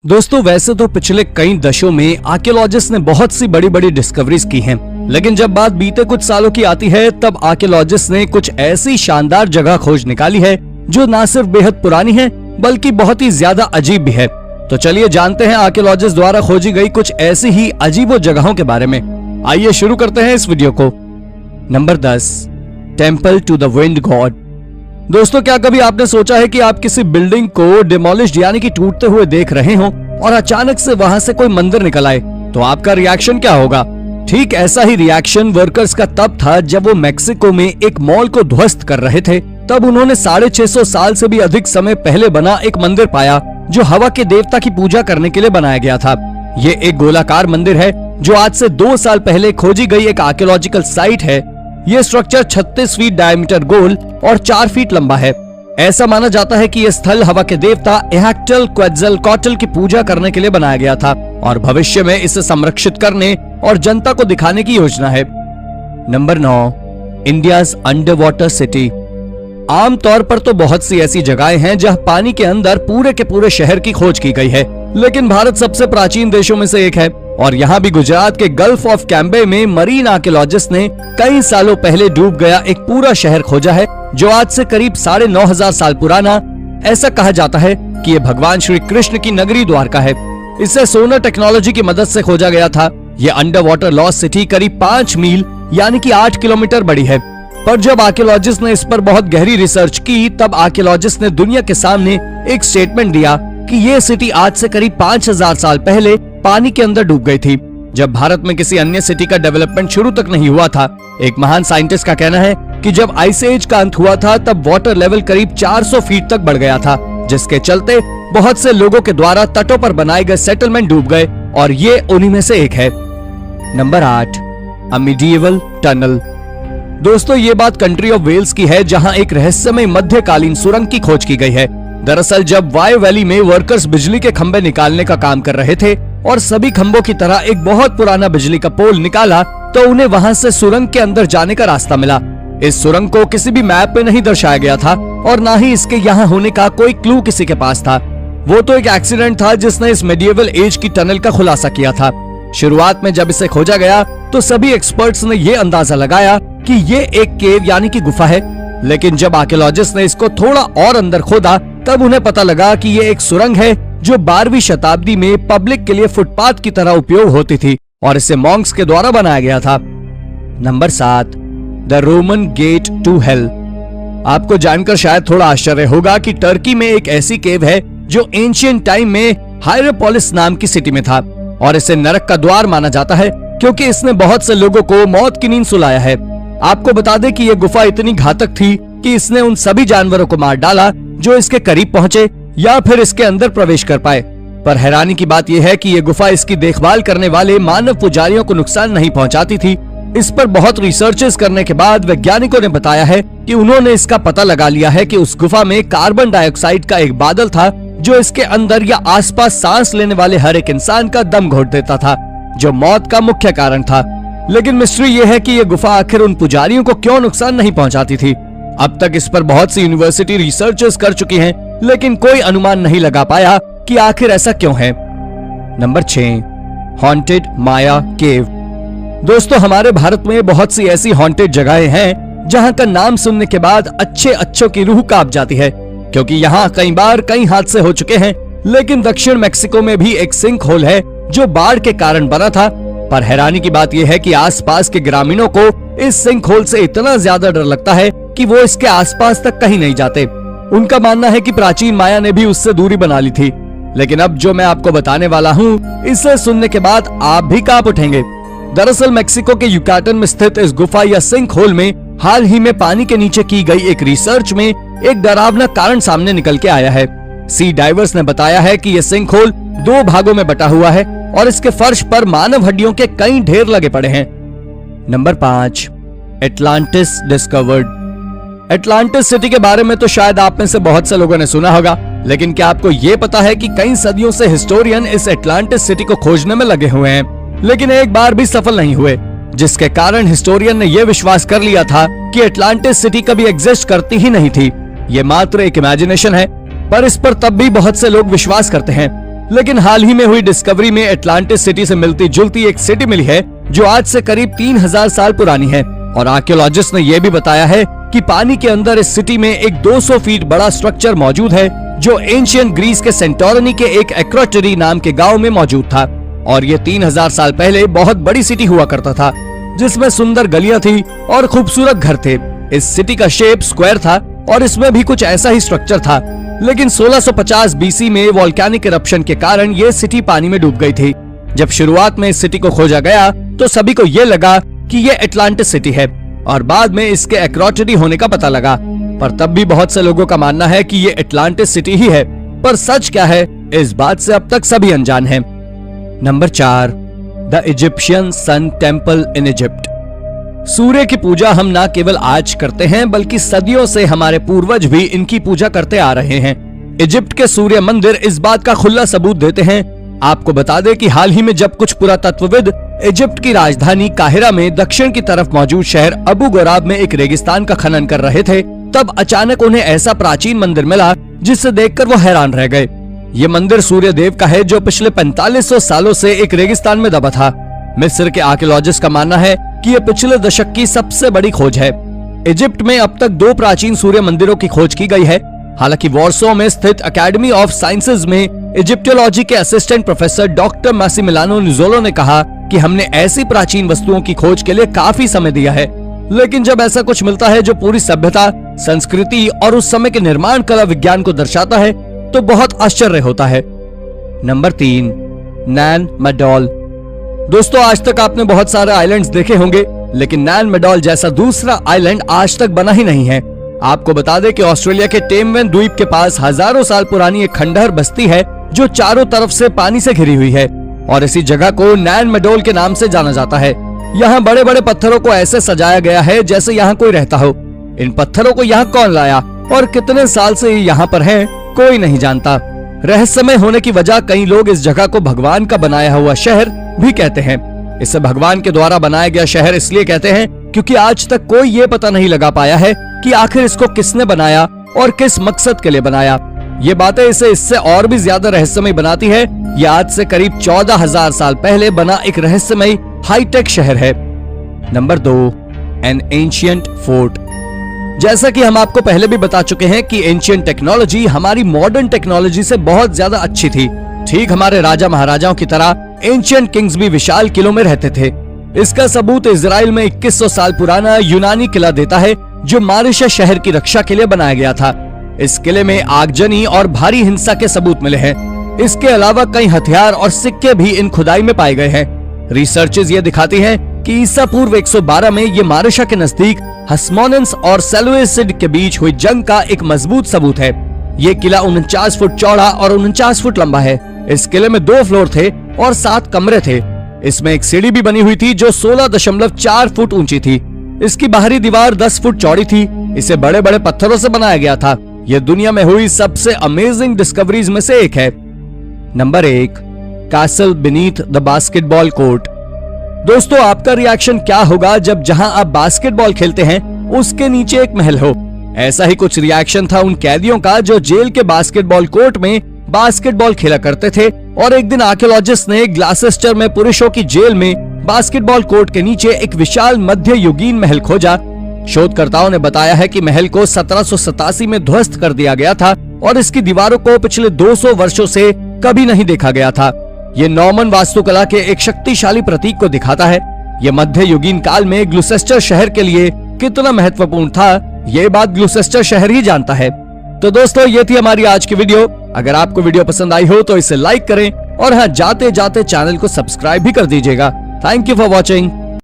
दोस्तों वैसे तो पिछले कई दशकों में आर्कियोलॉजिस्ट ने बहुत सी बड़ी बड़ी डिस्कवरीज की हैं, लेकिन जब बात बीते कुछ सालों की आती है तब आर्कियोलॉजिस्ट ने कुछ ऐसी शानदार जगह खोज निकाली है जो न सिर्फ बेहद पुरानी है बल्कि बहुत ही ज्यादा अजीब भी है। तो चलिए जानते हैं आर्कियोलॉजिस्ट द्वारा खोजी गई कुछ ऐसी ही अजीबो जगहों के बारे में। आइए शुरू करते हैं इस वीडियो को। Number 10, temple to the wind god. दोस्तों क्या कभी आपने सोचा है कि आप किसी बिल्डिंग को डिमोलिश्ड यानी कि टूटते हुए देख रहे हो और अचानक से वहां से कोई मंदिर निकल आए, तो आपका रिएक्शन क्या होगा? ठीक ऐसा ही रिएक्शन वर्कर्स का तब था जब वो मेक्सिको में एक मॉल को ध्वस्त कर रहे थे। तब उन्होंने 650 साल से भी अधिक समय पहले बना एक मंदिर पाया जो हवा के देवता की पूजा करने के लिए बनाया गया था। ये एक गोलाकार मंदिर है जो आज से 2 साल पहले खोजी गई एक आर्कियोलॉजिकल साइट है। ये स्ट्रक्चर 36 फीट डायमीटर गोल और 4 फीट लंबा है। ऐसा माना जाता है कि यह स्थल हवा के देवता एह्याक्टल की पूजा करने के लिए बनाया गया था और भविष्य में इसे संरक्षित करने और जनता को दिखाने की योजना है। Number 9, India's under water city. आमतौर पर तो बहुत सी ऐसी जगहें हैं जहां पानी के अंदर पूरे के पूरे शहर की खोज की गई है, लेकिन भारत सबसे प्राचीन देशों में से एक है और यहाँ भी गुजरात के गल्फ ऑफ कैम्बे में मरीन आर्कियोलॉजिस्ट ने कई सालों पहले डूब गया एक पूरा शहर खोजा है जो आज से करीब 9,500 साल पुराना। ऐसा कहा जाता है कि ये भगवान श्री कृष्ण की नगरी द्वारका है। इसे सोलर टेक्नोलॉजी की मदद से खोजा गया था। ये अंडर वाटर लॉस्ट सिटी करीब 5 मील यानी कि 8 किलोमीटर बड़ी है। पर जब आर्कियोलॉजिस्ट ने इस पर बहुत गहरी रिसर्च की तब आर्कियोलॉजिस्ट ने दुनिया के सामने एक स्टेटमेंट दिया कि ये सिटी आज से करीब 5,000 साल पहले पानी के अंदर डूब गई थी, जब भारत में किसी अन्य सिटी का डेवलपमेंट शुरू तक नहीं हुआ था। एक महान साइंटिस्ट का कहना है कि जब आइस एज का अंत हुआ था तब वाटर लेवल करीब 400 फीट तक बढ़ गया था, जिसके चलते बहुत से लोगों के द्वारा तटों पर बनाए गए सेटलमेंट डूब गए और ये उन्हीं में से एक है। नंबर 8, अ मिडिएवल टनल। दोस्तों ये बात कंट्री ऑफ वेल्स की है जहां एक रहस्यमय मध्यकालीन सुरंग की खोज की गई है। दरअसल जब वाई वैली में वर्कर्स बिजली के खंभे निकालने का काम कर रहे थे और सभी खंभों की तरह एक बहुत पुराना बिजली का पोल निकाला तो उन्हें वहां से सुरंग के अंदर जाने का रास्ता मिला। इस सुरंग को किसी भी मैप में नहीं दर्शाया गया था और न ही इसके यहाँ होने का कोई क्लू किसी के पास था। वो तो एक एक्सीडेंट था जिसने इस मेडिएवल एज की टनल का खुलासा किया था। शुरुआत में जब इसे खोजा गया तो सभी एक्सपर्ट्स ने ये अंदाजा लगाया कि ये एक केव यानी कि गुफा है, लेकिन जब आर्कियोलॉजिस्ट ने इसको थोड़ा और अंदर खोदा तब उन्हें पता लगा कि ये एक सुरंग है जो 12वीं शताब्दी में पब्लिक के लिए फुटपाथ की तरह उपयोग होती थी और इसे मॉन्क्स के द्वारा बनाया गया था। Number 7, the Roman gate to hell. आपको जानकर शायद थोड़ा आश्चर्य होगा कि टर्की में एक ऐसी केव है जो एंशिएंट टाइम में हायरोपोलिस नाम की सिटी में था और इसे नरक का द्वार माना जाता है क्योंकि इसने बहुत से लोगों को मौत की नींद सुलाया है। आपको बता दें कि यह गुफा इतनी घातक थी कि इसने उन सभी जानवरों को मार डाला जो इसके करीब पहुंचे या फिर इसके अंदर प्रवेश कर पाए। पर हैरानी की बात यह है कि यह गुफा इसकी देखभाल करने वाले मानव पुजारियों को नुकसान नहीं पहुंचाती थी। इस पर बहुत रिसर्चेस करने के बाद वैज्ञानिकों ने बताया है कि उन्होंने इसका पता लगा लिया है कि उस गुफा में कार्बन डाइऑक्साइड का एक बादल था जो इसके अंदर या आसपास सांस लेने वाले हर एक इंसान का दम घोट देता था, जो मौत का मुख्य कारण था। लेकिन मिस्ट्री यह है कि यह गुफा आखिर उन पुजारियों को क्यों नुकसान नहीं पहुंचाती थी। अब तक इस पर बहुत सी यूनिवर्सिटी रिसर्चेस कर चुकी हैं, लेकिन कोई अनुमान नहीं लगा पाया कि आखिर ऐसा क्यों है। नंबर 6, हॉन्टेड माया केव। दोस्तों हमारे भारत में बहुत सी ऐसी हॉन्टेड जगहें हैं जहां का नाम सुनने के बाद अच्छों की रूह कांप जाती है, क्योंकि यहाँ कई बार कई हादसे हो चुके हैं। लेकिन दक्षिण मेक्सिको में भी एक सिंक होल है जो बाढ़ के कारण बना था। पर हैरानी की बात यह है कि आसपास के ग्रामीणों को इस सिंक होल से इतना ज्यादा डर लगता है कि वो इसके आसपास तक कहीं नहीं जाते। उनका मानना है कि प्राचीन माया ने भी उससे दूरी बना ली थी। लेकिन अब जो मैं आपको बताने वाला हूँ इसे सुनने के बाद आप भी कांप उठेंगे। दरअसल मेक्सिको के युकाटन में स्थित इस गुफा या सिंक होल में हाल ही में पानी के नीचे की गई एक रिसर्च में एक डरावना कारण सामने निकल के आया है। सी डाइवर्स ने बताया है कि यह सिंक होल 2 भागों में बटा हुआ है और इसके फर्श पर मानव हड्डियों के कई ढेर लगे पड़े हैं। Number 5, Atlantis discovered. Atlantis city के बारे में तो शायद आप में से बहुत से लोगों ने सुना होगा, लेकिन क्या आपको ये पता है कि कई सदियों से हिस्टोरियन इस एटलांटिस सिटी को खोजने में लगे हुए हैं, लेकिन एक बार भी सफल नहीं हुए, जिसके कारण हिस्टोरियन ने यह विश्वास कर लिया था कि एटलांटिस सिटी कभी एग्जिस्ट करती ही नहीं थी। ये मात्र एक इमेजिनेशन है, पर इस पर तब भी बहुत से लोग विश्वास करते हैं। लेकिन हाल ही में हुई डिस्कवरी में एटलांटिस सिटी से मिलती जुलती एक सिटी मिली है जो आज से करीब 3000 साल पुरानी है। और आर्कियोलॉजिस्ट ने यह भी बताया है कि पानी के अंदर इस सिटी में एक 200 फीट बड़ा स्ट्रक्चर मौजूद है जो एंशियंट ग्रीस के सेंटोरिनी के एक एक्रोटेरी नाम के गांव में मौजूद था। और ये 3000 साल पहले बहुत बड़ी सिटी हुआ करता था जिसमें सुंदर गलियां थी और खूबसूरत घर थे। इस सिटी का शेप स्क्वायर था और इसमें भी कुछ ऐसा ही स्ट्रक्चर था, लेकिन 1650 बीसी में वोल्केनिक इरप्शन के कारण ये सिटी पानी में डूब गई थी। जब शुरुआत में इस सिटी को खोजा गया तो सभी को ये लगा कि ये एटलांटिस सिटी है और बाद में इसके एक्रोटेरी होने का पता लगा, पर तब भी बहुत से लोगों का मानना है कि ये एटलांटिस सिटी ही है। पर सच क्या है, इस बात से अब तक सभी अनजान हैं। Number 4, the Egyptian sun temple in Egypt. सूर्य की पूजा हम न केवल आज करते हैं बल्कि सदियों से हमारे पूर्वज भी इनकी पूजा करते आ रहे हैं। इजिप्ट के सूर्य मंदिर इस बात का खुला सबूत देते हैं। आपको बता दें कि हाल ही में जब कुछ पुरातत्वविद इजिप्ट की राजधानी काहिरा में दक्षिण की तरफ मौजूद शहर अबू गराब में एक रेगिस्तान का खनन कर रहे थे, तब अचानक उन्हें ऐसा प्राचीन मंदिर मिला जिसे देखकर वो हैरान रह गए। ये मंदिर सूर्य देव का है जो पिछले 4500 सालों से एक रेगिस्तान में दबा था। मिस्र के आर्कियोलॉजिस्ट का मानना है कि ये पिछले दशक की सबसे बड़ी खोज है। इजिप्ट में अब तक 2 प्राचीन सूर्य मंदिरों की खोज की गई है। हालांकि वॉर्सो में स्थित अकेडमी ऑफ साइंसेज में इजिप्टोलॉजी के असिस्टेंट प्रोफेसर डॉक्टर मासिमिलियानो निज़ोलो ने कहा कि हमने ऐसी प्राचीन वस्तुओं की खोज के लिए काफी समय दिया है, लेकिन जब ऐसा कुछ मिलता है जो पूरी सभ्यता, संस्कृति और उस समय के निर्माण कला विज्ञान को दर्शाता है तो बहुत आश्चर्य होता है। नंबर 3, नैन मेडोल। दोस्तों, आज तक आपने बहुत सारे आइलैंड्स देखे होंगे, लेकिन नैन मेडोल जैसा दूसरा आइलैंड आज तक बना ही नहीं है। आपको बता दें कि ऑस्ट्रेलिया के टेमवेन द्वीप के पास हजारों साल पुरानी एक खंडहर बस्ती है जो चारों तरफ से पानी से घिरी हुई है और इसी जगह को नैन मेडोल के नाम से जाना जाता है। यहाँ बड़े बड़े पत्थरों को ऐसे सजाया गया है जैसे यहाँ कोई रहता हो। इन पत्थरों को यहाँ कौन लाया और कितने साल से यहाँ पर है, कोई नहीं जानता। रहस्यमय होने की वजह कई लोग इस जगह को भगवान का बनाया हुआ शहर भी कहते हैं। इसे भगवान के द्वारा बनाया गया शहर इसलिए कहते हैं क्योंकि आज तक कोई ये पता नहीं लगा पाया है कि आखिर इसको किसने बनाया और किस मकसद के लिए बनाया। ये बातें इसे इससे और भी ज्यादा रहस्यमय बनाती है। ये आज से करीब 14,000 साल पहले बना एक रहस्यमय हाईटेक शहर है। Number 2, N ancient fort. जैसा कि हम आपको पहले भी बता चुके हैं कि एंशिएंट टेक्नोलॉजी हमारी मॉडर्न टेक्नोलॉजी से बहुत ज्यादा अच्छी थी। ठीक हमारे राजा महाराजाओं की तरह एंशिएंट किंग्स भी विशाल किलों में रहते थे। इसका सबूत इजराइल में 2100 साल पुराना यूनानी किला देता है जो मारिशस शहर की रक्षा के लिए बनाया गया था। इस किले में आगजनी और भारी हिंसा के सबूत मिले हैं। इसके अलावा कई हथियार और सिक्के भी इन खुदाई में पाए गए हैं। रिसर्चेस ये दिखाती हैं कि ईसा पूर्व 112 में ये मारिशा के नजदीक हस्मोनेंस और सेलुसिड के बीच हुई जंग का एक मजबूत सबूत है। ये किला 49 फुट चौड़ा और 49 फुट लंबा है। इस किले में 2 फ्लोर थे और 7 कमरे थे। इसमें एक सीढ़ी भी बनी हुई थी जो 16.4 फुट ऊंची थी। इसकी बाहरी दीवार 10 फुट चौड़ी थी। इसे बड़े बड़े पत्थरों से बनाया गया था। यह दुनिया में हुई सबसे अमेजिंग डिस्कवरीज में से एक है। Number 1, castle beneath the basketball court. दोस्तों, आपका रिएक्शन क्या होगा जब जहां आप बास्केटबॉल खेलते हैं उसके नीचे एक महल हो? ऐसा ही कुछ रिएक्शन था उन कैदियों का जो जेल के बास्केटबॉल कोर्ट में बास्केटबॉल खेला करते थे। और एक दिन आर्कियोलॉजिस्ट ने ग्लासेस्टर में पुरुषों की जेल में बास्केटबॉल कोर्ट के नीचे एक विशाल मध्य युगीन महल खोजा। शोधकर्ताओं ने बताया है कि महल को 1787 में ध्वस्त कर दिया गया था और इसकी दीवारों को पिछले 200 वर्षों से कभी नहीं देखा गया था। ये नॉर्मन वास्तुकला के एक शक्तिशाली प्रतीक को दिखाता है। यह मध्य युगीन काल में ग्लूसेस्टर शहर के लिए कितना महत्वपूर्ण था, ये बात ग्लूसेस्टर शहर ही जानता है। तो दोस्तों, ये थी हमारी आज की वीडियो। अगर आपको वीडियो पसंद आई हो तो इसे लाइक करें और हाँ, जाते जाते चैनल को सब्सक्राइब भी कर दीजिएगा। Thank you for watching.